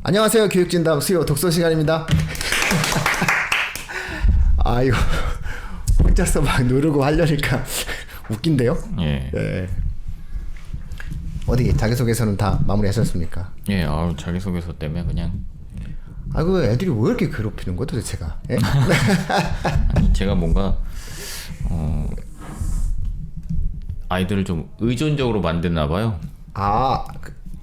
안녕하세요. 교육진담 수요 독서 시간입니다. 아 이거 혼자서 막 누르고 하려니까 웃긴데요? 예. 네. 어디 자기소개서는 다 마무리하셨습니까? 예, 자기소개서 때문에 그냥. 아, 그 애들이 왜 이렇게 괴롭히는 거야 도대체가? 예? 아니, 제가 뭔가, 아이들을 좀 의존적으로 만드나 봐요. 아,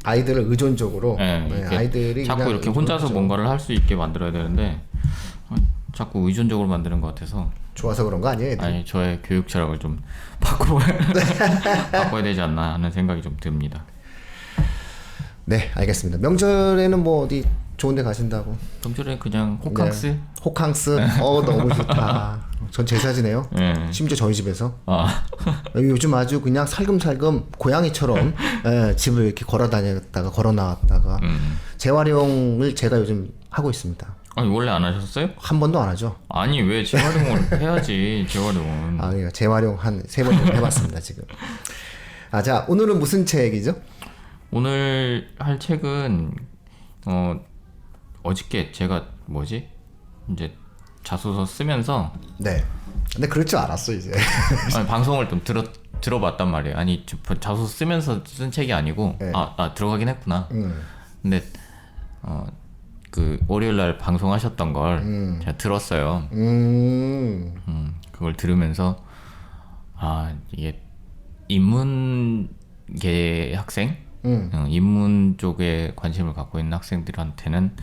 아이들을 의존적으로? 예, 네, 아이들이 자꾸 이렇게 혼자서 뭔가를 할 수 있게 만들어야 되는데, 자꾸 의존적으로 만드는 것 같아서. 좋아서 그런 거 아니에요? 애들이? 아니, 저의 교육 철학을 좀 바꿔야 되지 않나 하는 생각이 좀 듭니다. 네, 알겠습니다. 명절에는 뭐 어디 좋은 데 가신다고? 명절에 그냥 호캉스? 네. 호캉스? 너무 좋다. 전 제사지네요. 예. 심지어 저희 집에서. 아. 요즘 아주 그냥 살금살금 고양이처럼 집을 이렇게 걸어 다녔다가 걸어 나왔다가 재활용을 제가 요즘 하고 있습니다. 아니, 원래 안 하셨어요? 한 번도 안 하죠. 아니, 왜 재활용을 해야지, 재활용은. 아, 그러니까 재활용 한 3번 정도 해봤습니다, 지금. 아, 자, 오늘은 무슨 책이죠? 오늘 할 책은 어저께 제가 이제 자소서 쓰면서 네. 근데 그럴 줄 알았어, 이제. 아니, 방송을 좀 들어봤단 말이에요. 아니, 자소서 쓰면서 쓴 책이 아니고 네. 들어가긴 했구나. 근데 그 월요일 날 방송하셨던 걸 제가 들었어요. 그걸 들으면서 이게 인문계 학생, 인문 쪽에 관심을 갖고 있는 학생들한테는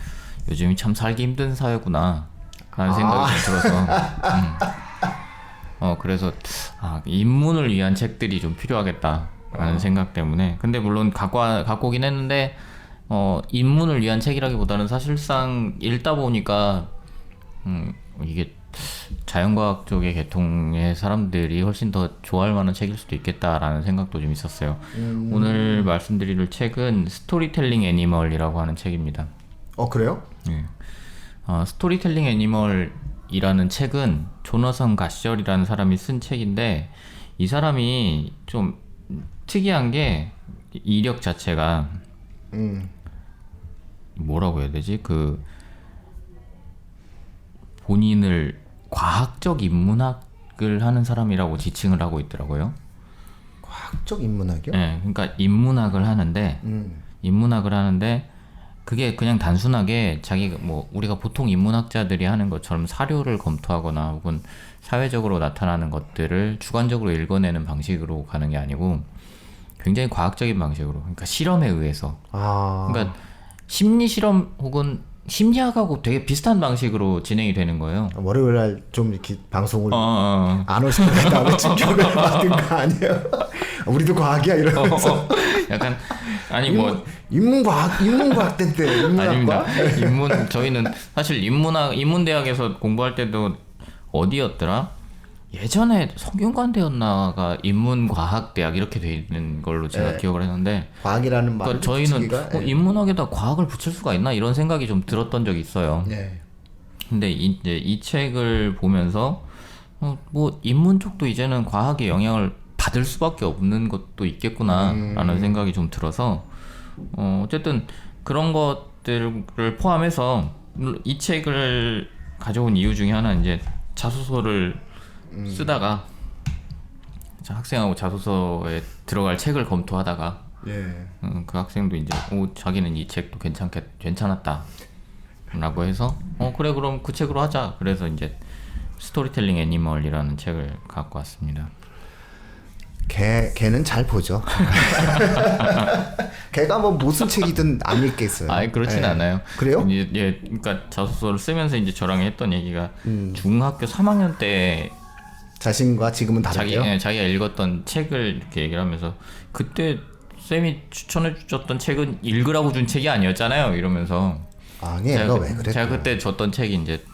요즘이 참 살기 힘든 사회구나 라는 생각이 좀 들어서 그래서 인문을 위한 책들이 좀 필요하겠다라는 생각 때문에. 근데 물론 갖고 오긴 했는데 인문을 위한 책이라기보다는 사실상 읽다 보니까 이게 자연과학 쪽의 계통의 사람들이 훨씬 더 좋아할 만한 책일 수도 있겠다라는 생각도 좀 있었어요. 오늘 말씀드릴 책은 스토리텔링 애니멀이라고 하는 책입니다. 그래요? 네. 스토리텔링 애니멀이라는 책은 조너선 갓셜이라는 사람이 쓴 책인데, 이 사람이 좀 특이한 게 이력 자체가 뭐라고 해야 되지? 본인을 과학적 인문학을 하는 사람이라고 지칭을 하고 있더라고요. 과학적 인문학이요? 네, 그러니까 인문학을 하는데 그게 그냥 단순하게 우리가 보통 인문학자들이 하는 것처럼 사료를 검토하거나 혹은 사회적으로 나타나는 것들을 주관적으로 읽어내는 방식으로 가는 게 아니고 굉장히 과학적인 방식으로, 그러니까 실험에 의해서, 그러니까 심리 실험 혹은 심리학하고 되게 비슷한 방식으로 진행이 되는 거예요. 월요일날 좀 이렇게 방송을 안 오실 때 나는 충격을 받은 거 아니에요? 우리도 과학이야 이러면서. 약간 인문과학 때인데 인문학과? 아닙니다. 저희는 사실 인문대학에서 공부할 때도 어디였더라? 예전에 성균관대였나가 인문과학대학 이렇게 돼 있는 걸로 제가 기억을 했는데, 과학이라는 말을 저희는 인문학에다 과학을 붙일 수가 있나 이런 생각이 좀 들었던 적이 있어요. 네. 근데 이제 이 책을 보면서 인문 쪽도 이제는 과학의 영향을 받을 수밖에 없는 것도 있겠구나라는 생각이 좀 들어서 어쨌든 그런 것들을 포함해서 이 책을 가져온 이유 중에 하나는 이제 자소서를 쓰다가 학생하고 자소서에 들어갈 책을 검토하다가 그 학생도 이제 자기는 이 책도 괜찮았다 라고 해서 그래 그럼 그 책으로 하자. 그래서 이제 스토리텔링 애니멀이라는 책을 갖고 왔습니다. 걔는 잘 보죠. 걔가 뭐 무슨 책이든 안 읽겠어요. 아니, 그렇진 않아요. 그래요? 그러니까 자소서를 쓰면서 이제 저랑 했던 얘기가 중학교 3학년 때 자신과 지금은 다르대요? 자기가 읽었던 책을 이렇게 얘기를 하면서, 그때 쌤이 추천해 주셨던 책은 읽으라고 준 책이 아니었잖아요 이러면서. 얘가 왜 그랬대? 제가 그때 줬던 책이 이제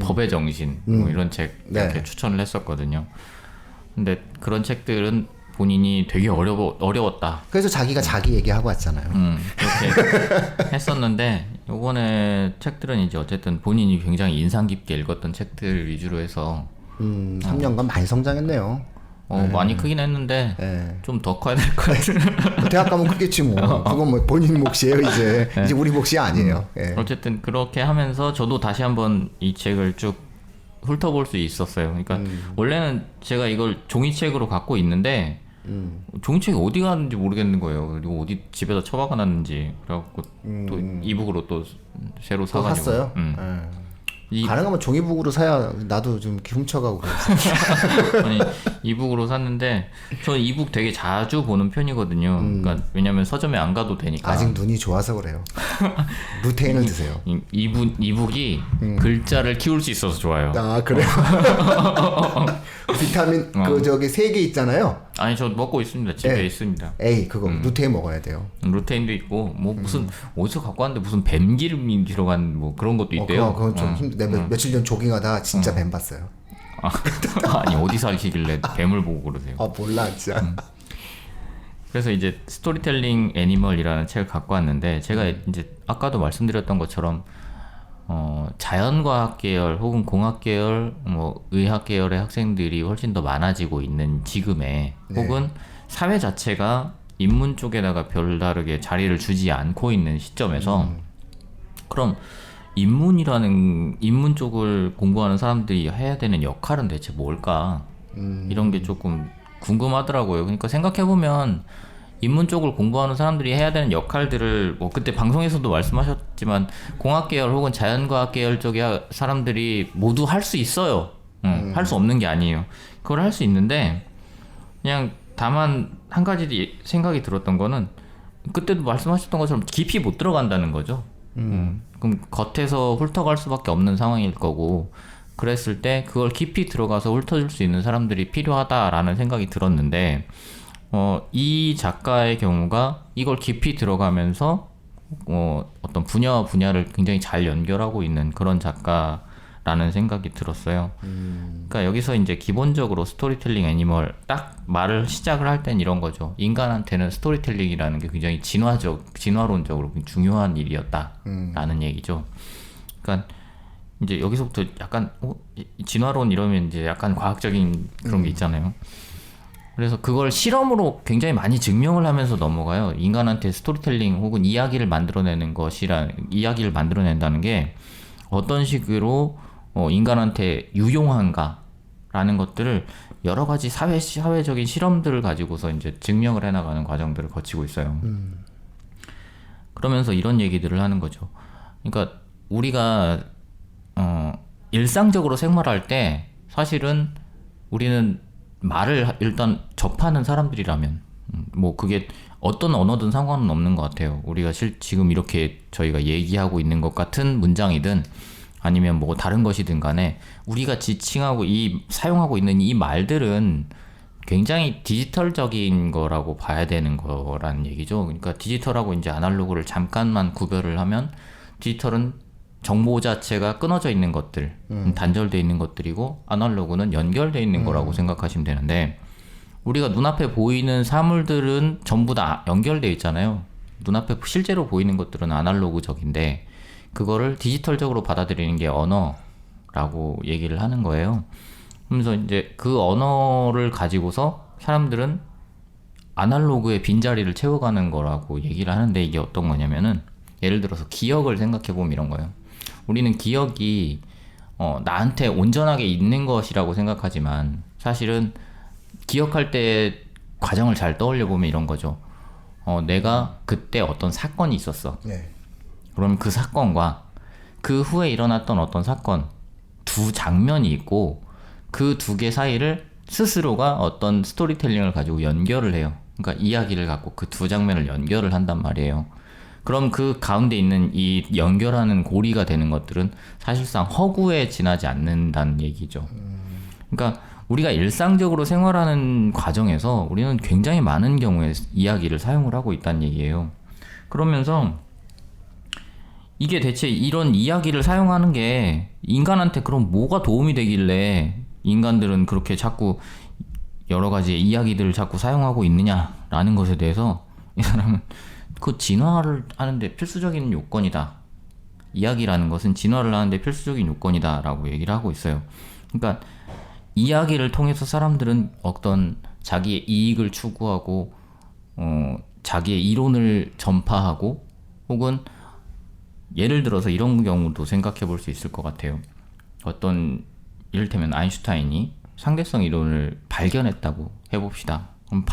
법의 정신 뭐 이런 책 이렇게 추천을 했었거든요. 근데 그런 책들은 본인이 되게 어려웠다. 그래서 자기가 자기 얘기하고 왔잖아요. 그렇게 했었는데, 요번에 책들은 이제 어쨌든 본인이 굉장히 인상 깊게 읽었던 책들 위주로 해서 3년간 많이 성장했네요. 많이 크긴 했는데 예. 좀 더 커야 될 것 같은. 대학 가면 크겠지 뭐. 그건 뭐 본인 몫이에요 이제. 이제 우리 몫이 아니에요. 예. 어쨌든 그렇게 하면서 저도 다시 한번 이 책을 쭉 훑어볼 수 있었어요. 그러니까 원래는 제가 이걸 종이책으로 갖고 있는데 종이책이 어디 갔는지 모르겠는 거예요. 그리고 어디 집에다 처박아놨는지 그래갖고 또 이북으로 또 새로 그거 사가지고. 샀어요? 가능하면 종이북으로 사야 나도 좀 이렇게 훔쳐가고 그래서. 아니 이북으로 샀는데 저는 이북 되게 자주 보는 편이거든요. 그러니까 왜냐면 서점에 안 가도 되니까. 아직 눈이 좋아서 그래요. 루테인을 드세요. 이북이 글자를 키울 수 있어서 좋아요. 아 그래요? 비타민 그 저기 3개 있잖아요. 아니 저 먹고 있습니다. 집에 네. 있습니다. A 그거 루테인 먹어야 돼요. 루테인도 있고 뭐 무슨 어디서 갖고 왔는데 무슨 뱀 기름이 들어간 뭐 그런 것도 있대요. 그건 좀 힘들. 내가 며칠 전 조깅하다 진짜 뱀 봤어요. 아니 어디서 하시길래 뱀을 보고 그러세요? 아 몰라 진짜. 그래서 이제 스토리텔링 애니멀이라는 책을 갖고 왔는데 제가 이제 아까도 말씀드렸던 것처럼 자연과학 계열 혹은 공학 계열, 뭐 의학 계열의 학생들이 훨씬 더 많아지고 있는 지금에 혹은 사회 자체가 인문 쪽에다가 별다르게 자리를 주지 않고 있는 시점에서 그럼 인문 쪽을 공부하는 사람들이 해야 되는 역할은 대체 뭘까? 이런 게 조금 궁금하더라고요. 그러니까 생각해보면 인문 쪽을 공부하는 사람들이 해야 되는 역할들을 뭐 그때 방송에서도 말씀하셨지만 공학 계열 혹은 자연과학 계열 쪽의 사람들이 모두 할 수 있어요. 할 수 없는 게 아니에요. 그걸 할 수 있는데 그냥 다만 한 가지 생각이 들었던 거는 그때도 말씀하셨던 것처럼 깊이 못 들어간다는 거죠. 그럼 겉에서 훑어갈 수밖에 없는 상황일 거고 그랬을 때 그걸 깊이 들어가서 훑어줄 수 있는 사람들이 필요하다라는 생각이 들었는데 이 작가의 경우가 이걸 깊이 들어가면서 어떤 분야를 굉장히 잘 연결하고 있는 그런 작가라는 생각이 들었어요. 그러니까 여기서 이제 기본적으로 스토리텔링 애니멀 딱 말을 시작을 할 땐 이런 거죠. 인간한테는 스토리텔링이라는 게 굉장히 진화론적으로 중요한 일이었다라는 얘기죠. 그러니까 이제 여기서부터 약간 진화론 이러면 이제 약간 과학적인 그런 게 있잖아요. 그래서 그걸 실험으로 굉장히 많이 증명을 하면서 넘어가요. 인간한테 스토리텔링 혹은 이야기를 이야기를 만들어낸다는 게 어떤 식으로 인간한테 유용한가라는 것들을 여러 가지 사회적인 실험들을 가지고서 이제 증명을 해나가는 과정들을 거치고 있어요. 그러면서 이런 얘기들을 하는 거죠. 그러니까 우리가 일상적으로 생활할 때 사실은 우리는 말을 일단 접하는 사람들이라면 뭐 그게 어떤 언어든 상관은 없는 것 같아요. 우리가 지금 이렇게 저희가 얘기하고 있는 것 같은 문장이든 아니면 뭐 다른 것이든 간에 우리가 지칭하고 사용하고 있는 이 말들은 굉장히 디지털적인 거라고 봐야 되는 거라는 얘기죠. 그러니까 디지털하고 이제 아날로그를 잠깐만 구별을 하면 디지털은 정보 자체가 끊어져 있는 것들, 단절되어 있는 것들이고 아날로그는 연결되어 있는 거라고 생각하시면 되는데 우리가 눈앞에 보이는 사물들은 전부 다 연결되어 있잖아요. 눈앞에 실제로 보이는 것들은 아날로그적인데 그거를 디지털적으로 받아들이는 게 언어라고 얘기를 하는 거예요. 그러면서 이제 그 언어를 가지고서 사람들은 아날로그의 빈자리를 채워가는 거라고 얘기를 하는데 이게 어떤 거냐면은 예를 들어서 기억을 생각해보면 이런 거예요. 우리는 기억이 나한테 온전하게 있는 것이라고 생각하지만 사실은 기억할 때 과정을 잘 떠올려보면 이런 거죠. 내가 그때 어떤 사건이 있었어. 네. 그러면 그 사건과 그 후에 일어났던 어떤 사건 두 장면이 있고 그 두 개 사이를 스스로가 어떤 스토리텔링을 가지고 연결을 해요. 그러니까 이야기를 갖고 그 두 장면을 연결을 한단 말이에요. 그럼 그 가운데 있는 이 연결하는 고리가 되는 것들은 사실상 허구에 지나지 않는다는 얘기죠. 그러니까 우리가 일상적으로 생활하는 과정에서 우리는 굉장히 많은 경우에 이야기를 사용을 하고 있다는 얘기예요. 그러면서 이게 대체 이런 이야기를 사용하는 게 인간한테 그럼 뭐가 도움이 되길래 인간들은 그렇게 자꾸 여러 가지 이야기들을 자꾸 사용하고 있느냐라는 것에 대해서 이 사람은 그 진화를 하는데 필수적인 요건이다. 이야기라는 것은 진화를 하는데 필수적인 요건이다 라고 얘기를 하고 있어요. 그러니까 이야기를 통해서 사람들은 어떤 자기의 이익을 추구하고 자기의 이론을 전파하고 혹은 예를 들어서 이런 경우도 생각해 볼 수 있을 것 같아요. 어떤 이를테면 아인슈타인이 상대성 이론을 발견했다고 해봅시다. 그럼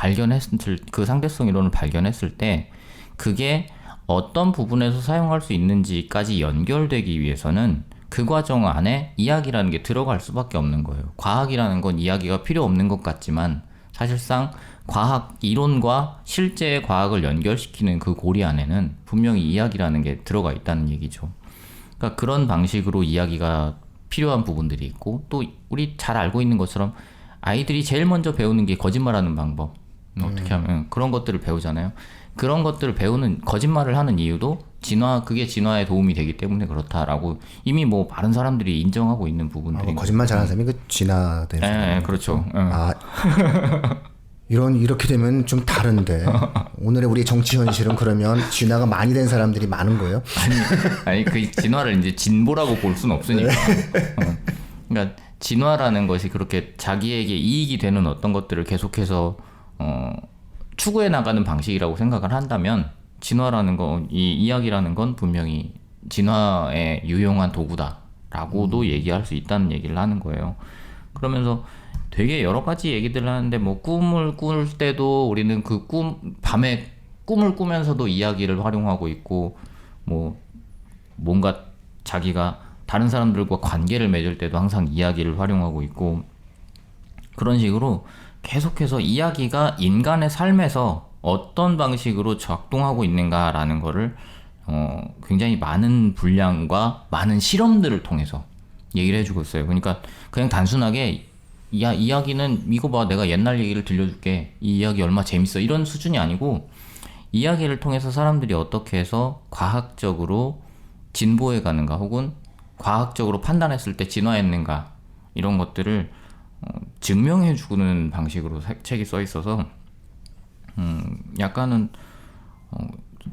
그 상대성 이론을 발견했을 때 그게 어떤 부분에서 사용할 수 있는지까지 연결되기 위해서는 그 과정 안에 이야기라는 게 들어갈 수밖에 없는 거예요. 과학이라는 건 이야기가 필요 없는 것 같지만 사실상 과학 이론과 실제의 과학을 연결시키는 그 고리 안에는 분명히 이야기라는 게 들어가 있다는 얘기죠. 그러니까 그런 방식으로 이야기가 필요한 부분들이 있고 또 우리 잘 알고 있는 것처럼 아이들이 제일 먼저 배우는 게 거짓말하는 방법. 어떻게 하면 그런 것들을 배우잖아요. 그런 것들을 배우는 거짓말을 하는 이유도 그게 진화에 도움이 되기 때문에 그렇다라고 이미 뭐 많은 사람들이 인정하고 있는 부분들이 거짓말 잘하는 사람이 그 진화된 네, 그렇죠. 이렇게 되면 좀 다른데 오늘의 우리 정치 현실은 그러면 진화가 많이 된 사람들이 많은 거예요? 아니 그 진화를 이제 진보라고 볼 수는 없으니까. 그러니까 진화라는 것이 그렇게 자기에게 이익이 되는 어떤 것들을 계속해서 추구해 나가는 방식이라고 생각을 한다면 진화라는 거, 이 이야기라는 건 분명히 진화에 유용한 도구다라고도 얘기할 수 있다는 얘기를 하는 거예요. 그러면서 되게 여러 가지 얘기들을 하는데 뭐 꿈을 꿀 때도 우리는 그 밤에 꿈을 꾸면서도 이야기를 활용하고 있고 뭐 뭔가 자기가 다른 사람들과 관계를 맺을 때도 항상 이야기를 활용하고 있고 그런 식으로 계속해서 이야기가 인간의 삶에서 어떤 방식으로 작동하고 있는가라는 거를 굉장히 많은 분량과 많은 실험들을 통해서 얘기를 해주고 있어요. 그러니까 그냥 단순하게 이야기는 이거 봐 내가 옛날 얘기를 들려줄게 이 이야기 얼마 재밌어 이런 수준이 아니고 이야기를 통해서 사람들이 어떻게 해서 과학적으로 진보해 가는가 혹은 과학적으로 판단했을 때 진화했는가 이런 것들을 증명해 주는 방식으로 책이 써 있어서 약간은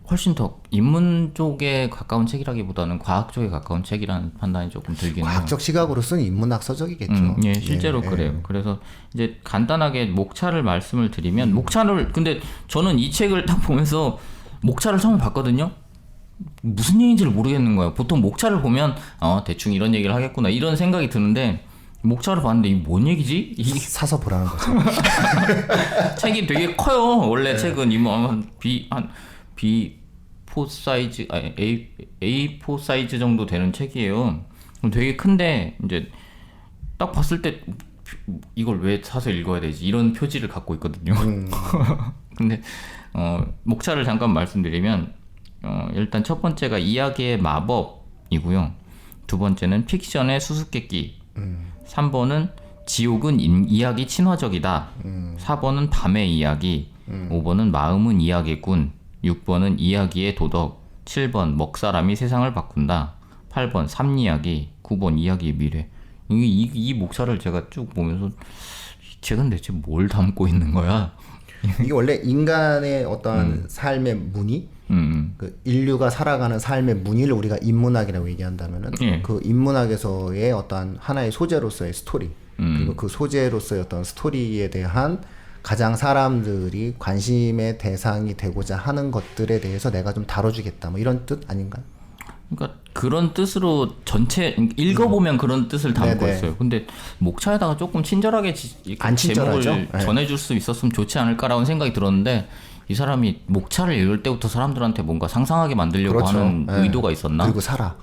훨씬 더 인문 쪽에 가까운 책이라기보다는 과학 쪽에 가까운 책이라는 판단이 조금 들긴 해요. 과학적 시각으로 쓴 인문학서적이겠죠. 예, 실제로 그래요. 그래서 이제 간단하게 목차를 말씀을 드리면 근데 저는 이 책을 딱 보면서 목차를 처음 봤거든요. 무슨 얘기인지를 모르겠는 거예요. 보통 목차를 보면 대충 이런 얘기를 하겠구나 이런 생각이 드는데 목차를 봤는데 이게 뭔 얘기지? 사서 보라는 거죠. 책이 되게 커요. 원래 책은 B4 사이즈, A4 사이즈 정도 되는 책이에요. 되게 큰데 이제 딱 봤을 때 이걸 왜 사서 읽어야 되지? 이런 표지를 갖고 있거든요. 근데 목차를 잠깐 말씀드리면 일단 첫 번째가 이야기의 마법이고요. 두 번째는 픽션의 수수께끼. 3번은 지옥은 이야기 친화적이다. 4번은 밤의 이야기. 5번은 마음은 이야기꾼. 6번은 이야기의 도덕. 7번 먹사람이 세상을 바꾼다. 8번 삼이야기. 9번 이야기의 미래. 이 목차를 제가 쭉 보면서 이 책은 대체 뭘 담고 있는 거야? 이게 원래 인간의 어떤 삶의 무늬, 그 인류가 살아가는 삶의 무늬를 우리가 인문학이라고 얘기한다면은 그 인문학에서의 어떤 하나의 소재로서의 스토리, 그리고 그 소재로서의 어떤 스토리에 대한 가장 사람들이 관심의 대상이 되고자 하는 것들에 대해서 내가 좀 다뤄주겠다, 뭐 이런 뜻 아닌가요? 그러니까 그런 뜻으로 전체 읽어보면 그런 뜻을 담고 있어요. 근데 목차에다가 조금 친절하게 안 친절하죠? 제목을 전해줄 수 있었으면 좋지 않을까라는 생각이 들었는데 이 사람이 목차를 읽을 때부터 사람들한테 뭔가 상상하게 만들려고 그렇죠. 하는 의도가 있었나? 그리고 살아.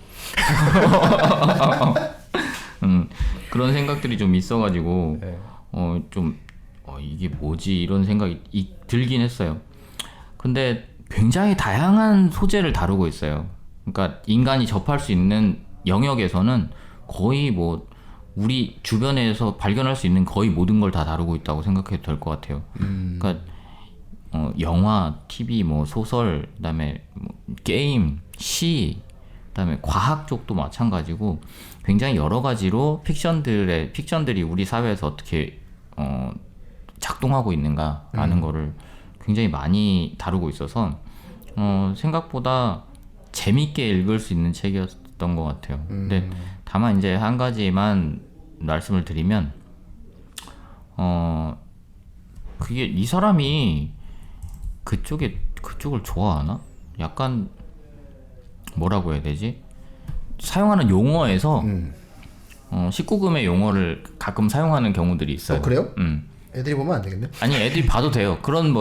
그런 생각들이 좀 있어가지고 이게 뭐지 이런 생각이 들긴 했어요. 근데 굉장히 다양한 소재를 다루고 있어요. 그러니까 인간이 접할 수 있는 영역에서는 거의 뭐 우리 주변에서 발견할 수 있는 거의 모든 걸 다 다루고 있다고 생각해도 될 것 같아요. 그러니까 영화, TV, 뭐 소설, 그다음에 뭐 게임, 시, 그다음에 과학 쪽도 마찬가지고 굉장히 여러 가지로 픽션들이 우리 사회에서 어떻게 작동하고 있는가라는 거를 굉장히 많이 다루고 있어서 생각보다 재밌게 읽을 수 있는 책이었던 것 같아요. 근데 다만 이제 한 가지만 말씀을 드리면 그게 이 사람이 그쪽을 좋아하나? 약간 뭐라고 해야 되지? 사용하는 용어에서 19금의 용어를 가끔 사용하는 경우들이 있어요. 그래요? 애들이 보면 안 되겠네. 아니 애들이 봐도 돼요. 그런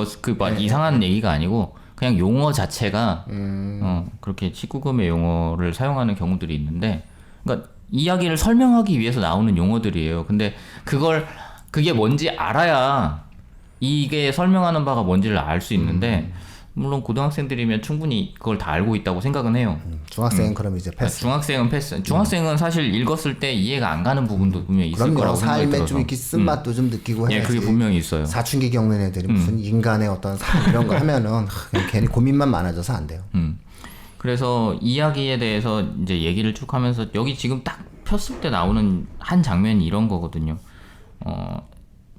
이상한 얘기가 아니고 그냥 용어 자체가 그렇게 19금의 용어를 사용하는 경우들이 있는데, 그러니까 이야기를 설명하기 위해서 나오는 용어들이에요. 근데 그게 뭔지 알아야 이게 설명하는 바가 뭔지를 알 수 있는데, 물론 고등학생들이면 충분히 그걸 다 알고 있다고 생각은 해요. 중학생은 그럼 이제 패스. 중학생은 패스. 중학생은 사실 읽었을 때 이해가 안 가는 부분도 분명히 있을 거라고 생각이 들어서. 삶에 좀 이렇게 쓴맛도 좀 느끼고 해야지. 예, 그게 분명히 있어요. 사춘기 겪는 애들이 무슨 인간의 어떤 삶 이런 거 하면은 그냥 괜히 고민만 많아져서 안 돼요. 그래서 이야기에 대해서 이제 얘기를 쭉 하면서 여기 지금 딱 폈을 때 나오는 한 장면이 이런 거거든요.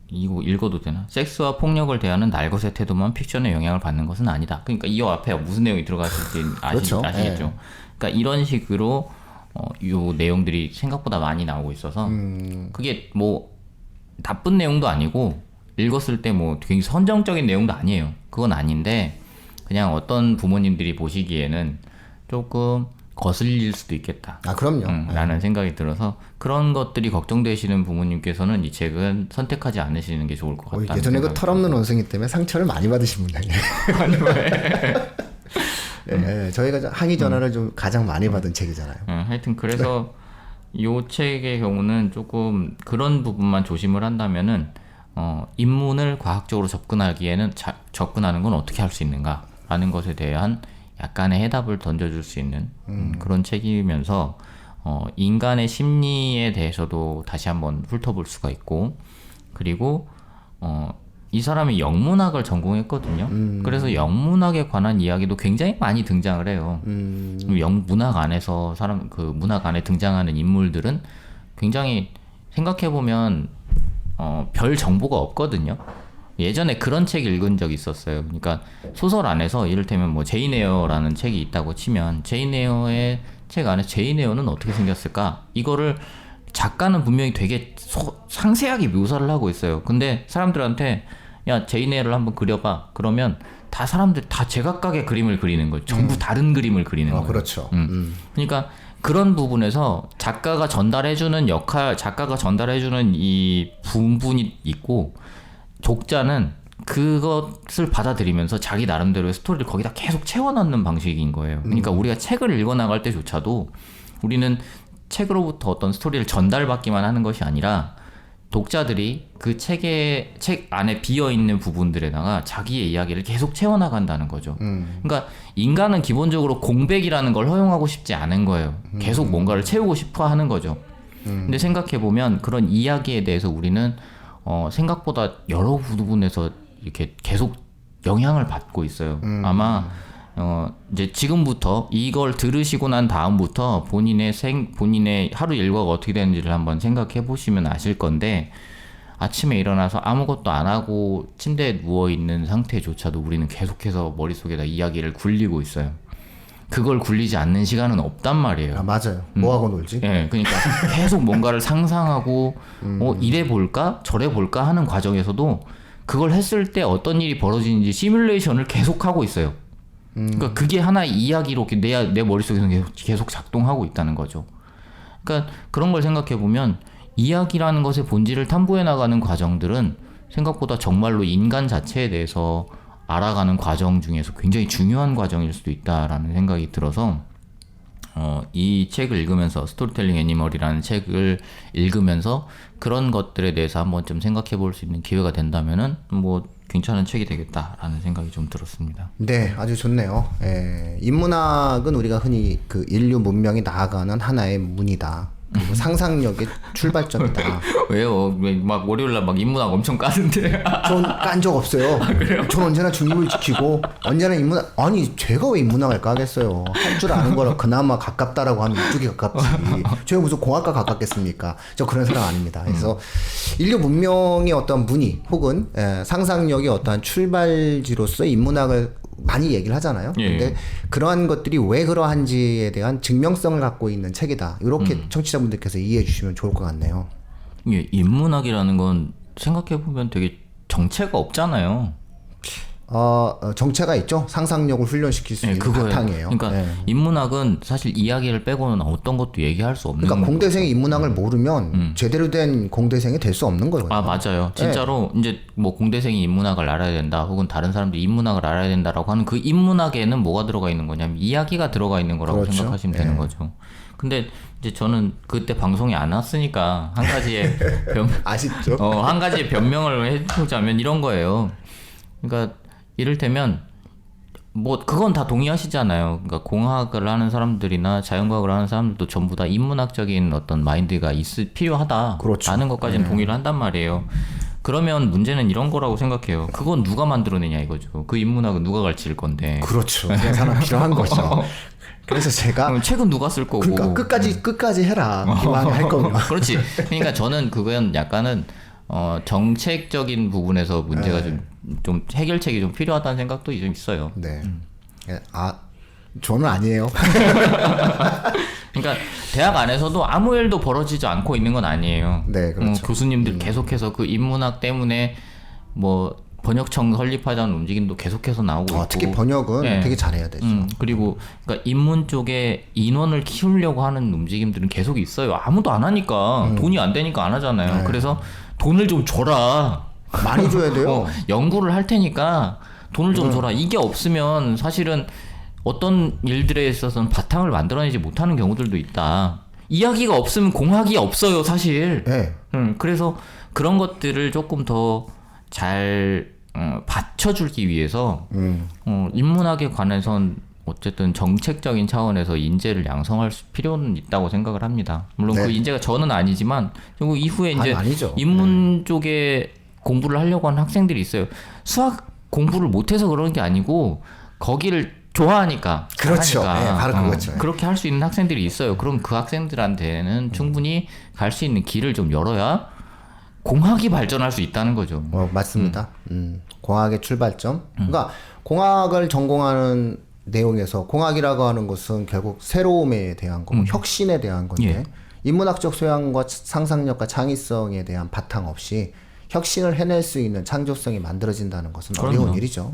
이거 읽어도 되나? 섹스와 폭력을 대하는 날것의 태도만 픽션의 영향을 받는 것은 아니다. 그러니까 이 앞에 무슨 내용이 들어갔을지 그렇죠. 아시겠죠? 네. 그러니까 이런 식으로 요 내용들이 생각보다 많이 나오고 있어서 그게 뭐 나쁜 내용도 아니고 읽었을 때 뭐 굉장히 선정적인 내용도 아니에요. 그건 아닌데 그냥 어떤 부모님들이 보시기에는 조금 거슬릴 수도 있겠다. 그럼요. 라는 생각이 들어서 그런 것들이 걱정되시는 부모님께서는 이 책은 선택하지 않으시는 게 좋을 것 같다. 예전에 그 털없는 원숭이 때문에 상처를 많이 받으신 분이에요. 네, 저희가 항의 전화를 좀 가장 많이 받은 책이잖아요. 하여튼 그래서 이 책의 경우는 조금 그런 부분만 조심을 한다면은 인문을 과학적으로 접근하기에는 접근하는 건 어떻게 할 수 있는가라는 것에 대한 약간의 해답을 던져줄 수 있는 그런 책이면서 인간의 심리에 대해서도 다시 한번 훑어볼 수가 있고, 그리고 이 사람이 영문학을 전공했거든요. 그래서 영문학에 관한 이야기도 굉장히 많이 등장을 해요. 문학 안에서 문학 안에 등장하는 인물들은 굉장히 생각해보면 별 정보가 없거든요. 예전에 그런 책 읽은 적이 있었어요. 그러니까 소설 안에서 이를테면 뭐 제인 에어라는 책이 있다고 치면 제인 에어의 책 안에 제인 에어는 어떻게 생겼을까? 이거를 작가는 분명히 되게 상세하게 묘사를 하고 있어요. 근데 사람들한테 야 제인 에어를 한번 그려봐. 그러면 사람들 다 제각각의 그림을 그리는 거예요. 전부 다른 그림을 그리는 거예요. 그렇죠. 그러니까 그런 부분에서 작가가 전달해주는 이 부분이 있고, 독자는 그것을 받아들이면서 자기 나름대로의 스토리를 거기다 계속 채워넣는 방식인 거예요. 그러니까 우리가 책을 읽어나갈 때조차도 우리는 책으로부터 어떤 스토리를 전달받기만 하는 것이 아니라 독자들이 그 책 안에 비어있는 부분들에다가 자기의 이야기를 계속 채워나간다는 거죠. 그러니까 인간은 기본적으로 공백이라는 걸 허용하고 싶지 않은 거예요. 계속 뭔가를 채우고 싶어 하는 거죠. 근데 생각해보면 그런 이야기에 대해서 우리는 생각보다 여러 부분에서 이렇게 계속 영향을 받고 있어요. 아마 이제 지금부터 이걸 들으시고 난 다음부터 본인의 하루 일과가 어떻게 되는지를 한번 생각해 보시면 아실 건데, 아침에 일어나서 아무것도 안 하고 침대에 누워 있는 상태조차도 우리는 계속해서 머릿속에다 이야기를 굴리고 있어요. 그걸 굴리지 않는 시간은 없단 말이에요. 맞아요. 뭐 하고 놀지? 네, 그러니까 계속 뭔가를 상상하고 이래 볼까 저래 볼까 하는 과정에서도 그걸 했을 때 어떤 일이 벌어지는지 시뮬레이션을 계속 하고 있어요. 그러니까 그게 하나의 이야기로 내 머릿속에서 계속 작동하고 있다는 거죠. 그러니까 그런 걸 생각해 보면 이야기라는 것의 본질을 탐구해 나가는 과정들은 생각보다 정말로 인간 자체에 대해서 알아가는 과정 중에서 굉장히 중요한 과정일 수도 있다라는 생각이 들어서 이 책을 읽으면서 스토리텔링 애니멀이라는 책을 읽으면서 그런 것들에 대해서 한번 좀 생각해 볼 수 있는 기회가 된다면은 뭐 괜찮은 책이 되겠다라는 생각이 좀 들었습니다. 네, 아주 좋네요. 인문학은 우리가 흔히 그 인류 문명이 나아가는 하나의 문이다. 그리고 상상력의 출발점이다. 왜요? 막 월요일날 막 인문학 엄청 까는데. 전 깐 적 없어요. 전 언제나 중립을 지키고 언제나 아니 제가 왜 인문학을 까겠어요. 할 줄 아는 거라 그나마 가깝다라고 하면 이쪽이 가깝지. 제가 무슨 공학과 가깝겠습니까? 저 그런 사람 아닙니다. 그래서 인류 문명의 어떤 문의 혹은 상상력의 어떠한 출발지로서 인문학을 많이 얘기를 하잖아요. 근데 그러한 것들이 왜 그러한지에 대한 증명성을 갖고 있는 책이다. 이렇게 청취자분들께서 이해해 주시면 좋을 것 같네요. 인문학이라는 건 생각해 보면 되게 정체가 없잖아요. 정체가 있죠. 상상력을 훈련시킬 수 있는 바탕이에요. 그러니까 인문학은 사실 이야기를 빼고는 어떤 것도 얘기할 수 없는. 그러니까 공대생이 인문학을 모르면 제대로 된 공대생이 될 수 없는 거예요. 아 맞아요. 진짜로 이제 뭐 공대생이 인문학을 알아야 된다, 혹은 다른 사람들이 인문학을 알아야 된다라고 하는 그 인문학에는 뭐가 들어가 있는 거냐면 이야기가 들어가 있는 거라고 그렇죠. 생각하시면 되는 거죠. 근데 이제 저는 그때 방송에 안 왔으니까 한 가지의 아쉽죠. 한 가지의 변명을 해보자면 이런 거예요. 그러니까 이를테면 뭐 그건 다 동의하시잖아요. 그러니까 공학을 하는 사람들이나 자연과학을 하는 사람들도 전부 다 인문학적인 어떤 마인드가 필요하다라는 그렇죠. 것까지는 동의를 한단 말이에요. 그러면 문제는 이런 거라고 생각해요. 그건 누가 만들어내냐 이거죠. 그 인문학은 누가 가르칠 건데. 그렇죠. 그런 사람 필요한 거죠. 그래서 제가 책은 누가 쓸 거고. 그러니까 끝까지 해라. 이왕 할 거면. 그렇지. 그러니까 저는 그건 약간은 정책적인 부분에서 문제가 좀 해결책이 좀 필요하다는 생각도 좀 있어요. 네. 저는 아니에요. 그러니까 대학 안에서도 아무 일도 벌어지지 않고 있는 건 아니에요. 네, 그렇죠. 교수님들 계속해서 그 인문학 때문에 뭐 번역청 설립하자는 움직임도 계속해서 나오고 있고. 특히 번역은 되게 잘해야 되죠. 그리고 그러니까 인문 쪽에 인원을 키우려고 하는 움직임들은 계속 있어요. 아무도 안 하니까 돈이 안 되니까 안 하잖아요. 그래서 돈을 좀 줘라. 많이 줘야 돼요. 연구를 할 테니까 돈을 좀 줘라. 이게 없으면 사실은 어떤 일들에 있어서는 바탕을 만들어내지 못하는 경우들도 있다. 이야기가 없으면 공학이 없어요, 사실. 네. 그래서 그런 것들을 조금 더 잘 받쳐주기 위해서 인문학에 관해선 어쨌든 정책적인 차원에서 인재를 양성할 필요는 있다고 생각을 합니다. 물론 그 인재가 저는 아니지만 그리고 이후에 이제 아니죠. 인문 쪽에 공부를 하려고 하는 학생들이 있어요. 수학 공부를 못해서 그런 게 아니고 거기를 좋아하니까. 그렇죠. 잘하니까. 바로 그거죠. 그렇게 할 수 있는 학생들이 있어요. 그럼 그 학생들한테는 충분히 갈 수 있는 길을 좀 열어야 공학이 발전할 수 있다는 거죠. 맞습니다. 공학의 출발점. 그러니까 공학을 전공하는 내용에서 공학이라고 하는 것은 결국 새로움에 대한 거고 혁신에 대한 건데 인문학적 소양과 상상력과 창의성에 대한 바탕 없이 혁신을 해낼 수 있는 창조성이 만들어진다는 것은 어려운 일이죠.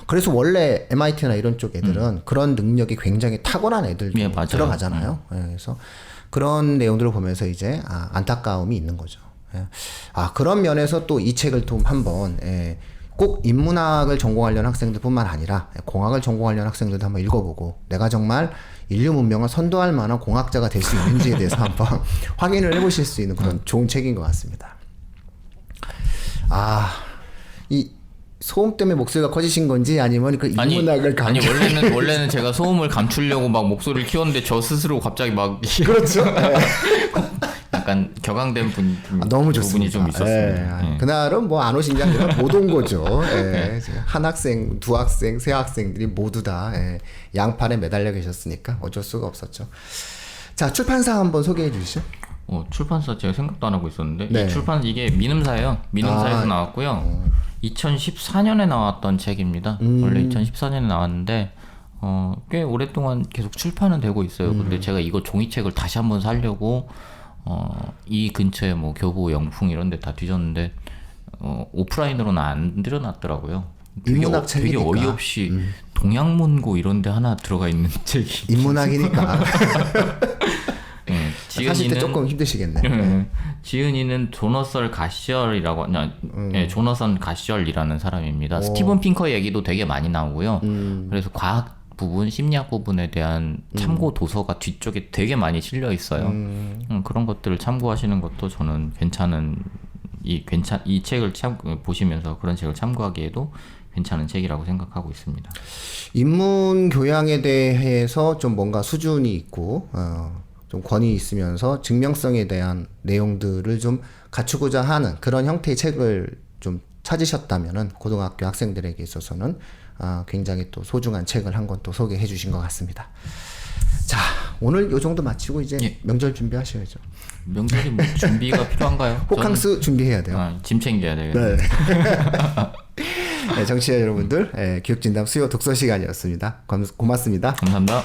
그래서 원래 MIT나 이런 쪽 애들은 그런 능력이 굉장히 타고난 애들이 들어가잖아요. 그래서 그런 내용들을 보면서 이제 안타까움이 있는 거죠. 그런 면에서 또 이 책을 좀 한번 꼭 인문학을 전공하려는 학생들뿐만 아니라 공학을 전공하려는 학생들도 한번 읽어보고 내가 정말 인류 문명을 선도할 만한 공학자가 될 수 있는지에 대해서 한번 확인을 해보실 수 있는 그런 좋은 책인 것 같습니다. 이 소음 때문에 목소리가 커지신 건지 아니면 그 인문학을 아니 원래는 제가 소음을 감추려고 막 목소리를 키웠는데 저 스스로 갑자기 막 그렇죠. 약간 격앙된 너무 부분이 좋습니다. 좀 있었습니다. 그날은 뭐 안 오신 게 아니라 못 온 거죠. 한 학생, 두 학생, 세 학생들이 모두 다 양팔에 매달려 계셨으니까 어쩔 수가 없었죠. 자, 출판사 한번 소개해 주시죠. 출판사 제가 생각도 안 하고 있었는데 이 출판사 이게 민음사예요. 민음사에서 나왔고요. 2014년에 나왔던 책입니다. 원래 2014년에 나왔는데 꽤 오랫동안 계속 출판은 되고 있어요. 근데 제가 이거 종이책을 다시 한번 사려고 이 근처에 뭐 교보, 영풍 이런 데 다 뒤졌는데 오프라인으로는 안 들여놨더라고요. 인문학 되게 책이니까. 어이없이 동양문고 이런 데 하나 들어가 있는 책이 인문학이니까. 지은이는 사실 때 조금 힘드시겠네. 지은이는 조너선 가시얼이라고 조너선 가시얼이라는 사람입니다. 스티븐 핑커 얘기도 되게 많이 나오고요. 그래서 과학 부분, 심리학 부분에 대한 참고 도서가 뒤쪽에 되게 많이 실려 있어요. 그런 것들을 참고하시는 것도 저는 이 책을 보시면서 그런 책을 참고하기에도 괜찮은 책이라고 생각하고 있습니다. 인문 교양에 대해서 좀 뭔가 수준이 있고 좀 권위 있으면서 증명성에 대한 내용들을 좀 갖추고자 하는 그런 형태의 책을 좀 찾으셨다면은 고등학교 학생들에게 있어서는 굉장히 또 소중한 책을 한 권 또 소개해 주신 것 같습니다. 자, 오늘 요 정도 마치고 이제 명절 준비하셔야죠. 명절이 뭐 준비가 필요한가요? 호캉스 준비해야 돼요. 짐 챙겨야 돼요. 네, 청취자 여러분들, 교육진담 수요 독서 시간이었습니다. 고맙습니다. 감사합니다.